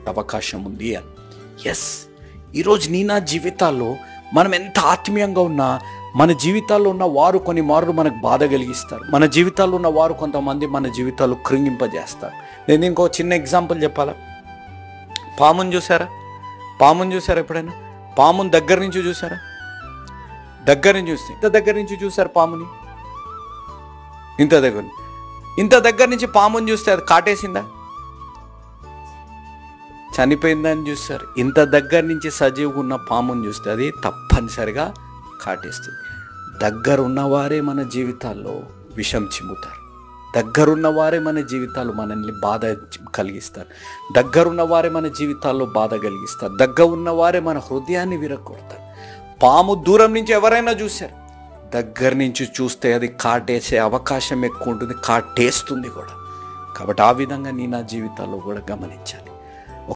అవకాశం ఉంది అని. ఎస్, ఈరోజు నీ నా జీవితాల్లో మనం ఎంత ఆత్మీయంగా ఉన్నా మన జీవితాల్లో ఉన్న వారు కొన్ని మార్లు మనకు బాధ కలిగిస్తారు. మన జీవితాల్లో ఉన్న వారు కొంతమంది మన జీవితాలు కృంగింపజేస్తారు. నేను ఇంకో చిన్న ఎగ్జాంపుల్ చెప్పాలా? పాముని చూసారా? ఎప్పుడైనా పాముని దగ్గర నుంచి చూసారా? దగ్గర నుంచి చూస్తే ఇంత దగ్గర నుంచి చూసారు పాముని, ఇంత దగ్గర నుంచి పాముని చూస్తే అది కాటేసిందా? చనిపోయిందని చూస్తారు. ఇంత దగ్గర నుంచి సజీవుగా ఉన్న పాముని చూస్తే అది తప్పనిసరిగా కాటేస్తుంది. దగ్గరున్నవారే మన జీవితాల్లో విషం చిమ్ముతారు. దగ్గరున్నవారే మన జీవితాలు మనల్ని బాధ కలిగిస్తారు. దగ్గరున్నవారే మన జీవితాల్లో బాధ కలిగిస్తారు. దగ్గర ఉన్నవారే మన హృదయాన్ని విరగొడతారు. పాము దూరం నుంచి ఎవరైనా చూశారు, దగ్గర నుంచి చూస్తే అది కాటేసే అవకాశం ఎక్కువ ఉంటుంది, కాటేస్తుంది కూడా. కాబట్టి ఆ విధంగా నీ నా జీవితాల్లో కూడా గమనించాలి.